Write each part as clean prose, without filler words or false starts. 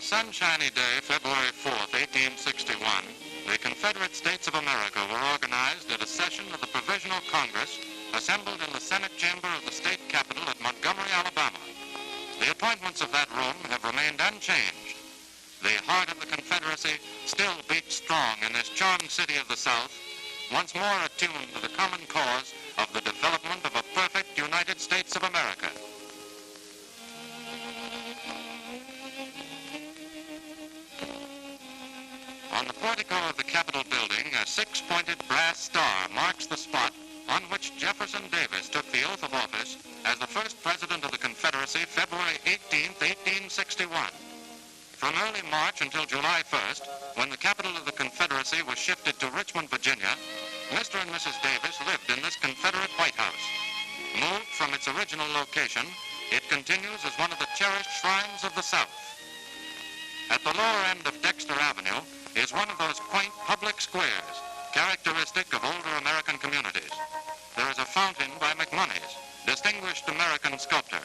a sunshiny day, February 4th, 1861, the Confederate States of America were organized at a session of the Provisional Congress assembled in the Senate chamber of the state capitol at Montgomery, Alabama. The appointments of that room have remained unchanged. The heart of the Confederacy still beats strong in this charmed city of the South, once more attuned to the common cause of the development of a perfect United States of America. On the portico of the Capitol building, a six-pointed brass star marks the spot on which Jefferson Davis took the oath of office as the first president of the Confederacy, February 18, 1861. From early March until July 1st, when the capital of the Confederacy was shifted to Richmond, Virginia, Mr. and Mrs. Davis lived in this Confederate White House. Moved from its original location, it continues as one of the cherished shrines of the South. At the lower end of Dexter Avenue is one of those quaint public squares, characteristic of older American communities. There is a fountain by McMonnies, distinguished American sculptor.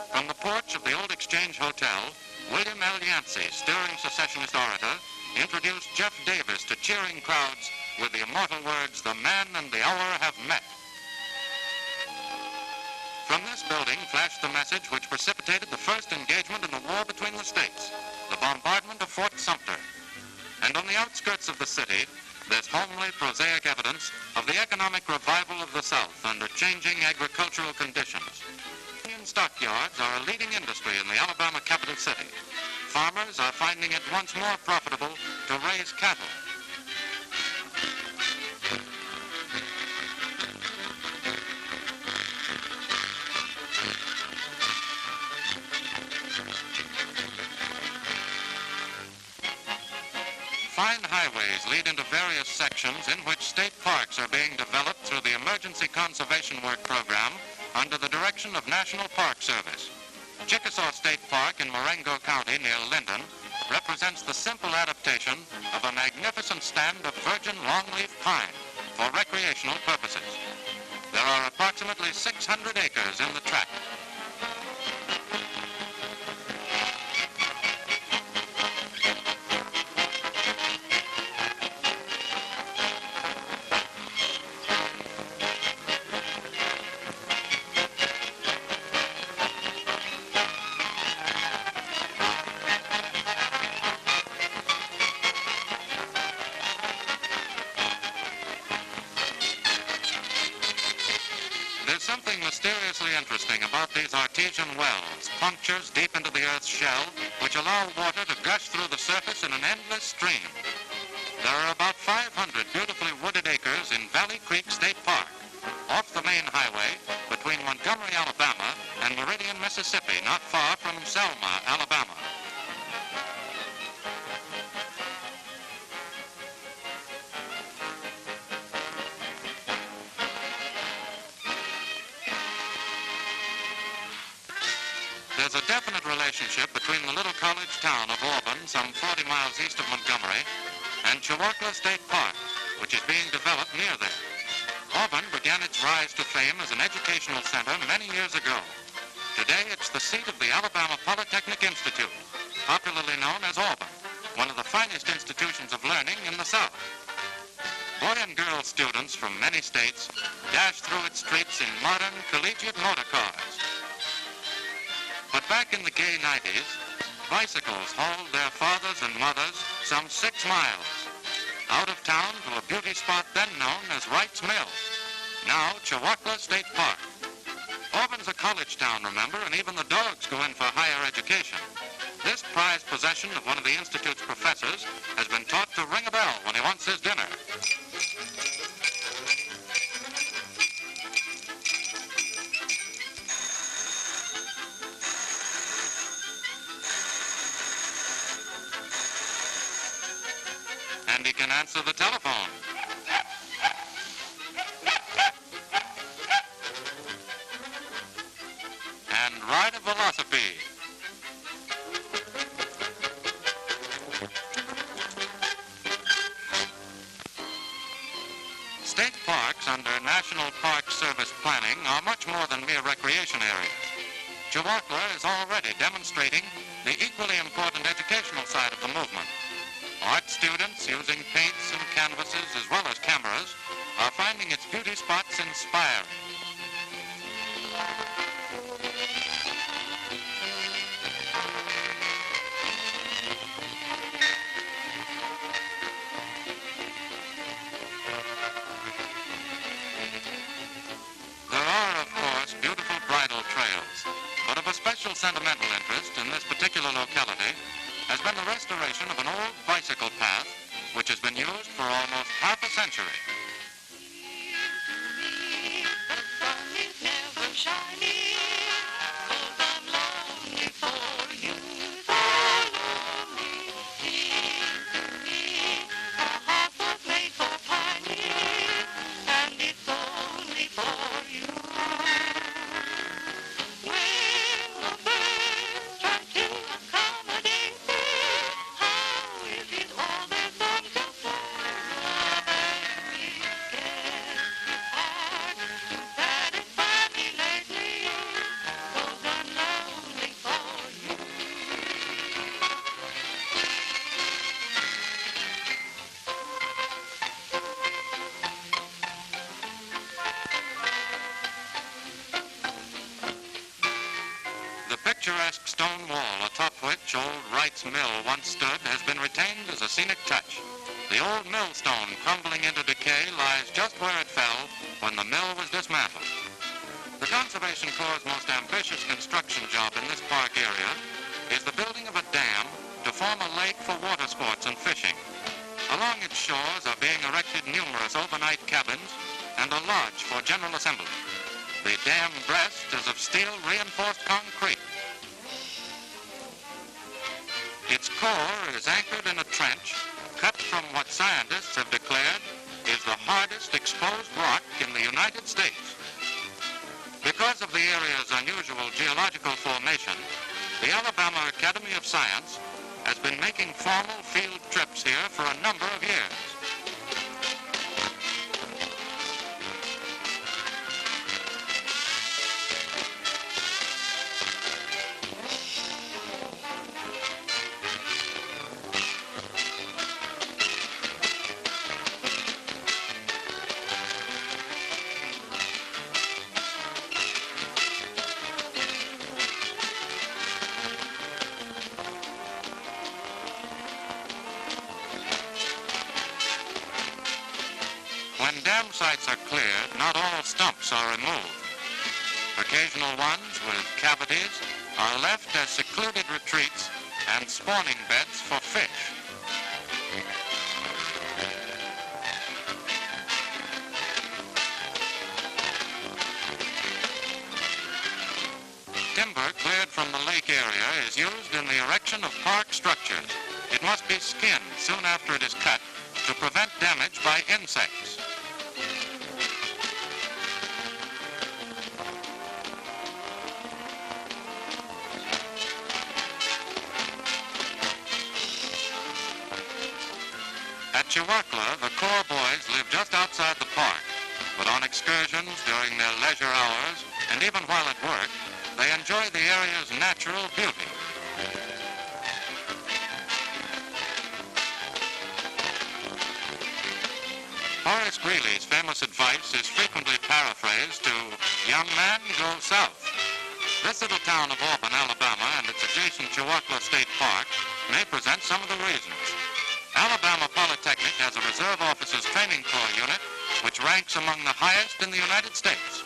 From the porch of the old Exchange Hotel, William L. Yancey, stirring secessionist orator, introduced Jeff Davis to cheering crowds with the immortal words, "The man and the hour have met." From this building flashed the message which precipitated the first engagement in the war between the states, the bombardment of Fort Sumter. And on the outskirts of the city, there's homely, prosaic evidence of the economic revival of the South under changing agricultural conditions. Union Stockyards are a leading industry in the Alabama capital city. Farmers are finding it once more profitable to raise cattle. Fine highways lead into various sections in which state parks are being developed through the Emergency Conservation Work Program under the direction of National Park Service. Chickasaw State Park in Marengo County near Linden represents the simple adaptation of a magnificent stand of virgin longleaf pine for recreational purposes. There are approximately 600 acres in the tract. There's something mysteriously interesting about these artesian wells, punctures deep into the Earth's shell, which allow water to gush through the surface in an endless stream. There are about 500 beautifully wooded acres in Valley Creek State Park, off the main highway between Montgomery, Alabama, and Meridian, Mississippi, not far from Selma, Alabama. There's a definite relationship between the little college town of Auburn, some 40 miles east of Montgomery, and Shiawassee State Park, which is being developed near there. Auburn began its rise to fame as an educational center many years ago. Today, it's the seat of the Alabama Polytechnic Institute, popularly known as Auburn, one of the finest institutions of learning in the South. Boy and girl students from many states dash through its streets in modern collegiate motor cars. But back in the gay 90s, bicycles hauled their fathers and mothers some 6 miles, out of town to a beauty spot then known as Wright's Mills, now Shiawassee State Park. Auburn's a college town, remember, and even the dogs go in for higher education. This prized possession of one of the Institute's professors has been taught to ring a bell when he wants his dinner. And he can answer the telephone. And ride a velocipede. State parks under National Park Service planning are much more than mere recreation areas. Shiawassee is already demonstrating the equally important educational side of the movement. Art students using paints and canvases as well as cameras are finding its beauty spots inspiring. There are, of course, beautiful bridle trails, but of a special sentimental interest in this particular locality has been the restoration of an old bicycle path which has been used for almost half a century. The picturesque stone wall atop which old Wright's Mill once stood has been retained as a scenic touch. The old millstone crumbling into decay lies just where it fell when the mill was dismantled. The Conservation Corps' most ambitious construction job in this park area is the building of a dam to form a lake for water sports and fishing. Along its shores are being erected numerous overnight cabins and a lodge for general assembly. The dam breast is of steel reinforced concrete. Its core is anchored in a trench cut from what scientists have declared is the hardest exposed rock in the United States. Because of the area's unusual geological formation, the Alabama Academy of Science has been making formal field trips here for a number of years. When dam sites are cleared, not all stumps are removed. Occasional ones with cavities are left as secluded retreats and spawning beds for fish. Timber cleared from the lake area is used in the erection of park structures. It must be skinned soon after it is cut to prevent damage by insects. At Shiawassee, the Corps boys live just outside the park, but on excursions during their leisure hours and even while at work, they enjoy the area's natural beauty. Horace Greeley's famous advice is frequently paraphrased to, "Young man, go south." This little town of Auburn, Alabama, and its adjacent Shiawassee State Park may present some of the reasons. Alabama Polytechnic has a Reserve Officers Training Corps unit which ranks among the highest in the United States.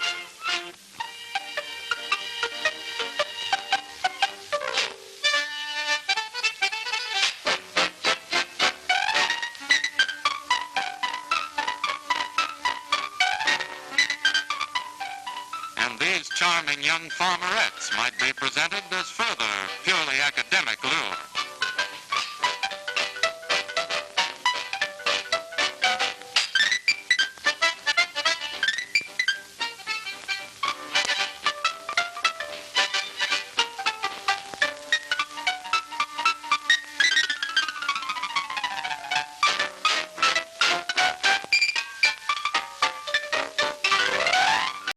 And these charming young farmerettes might be presented as further purely academic lure.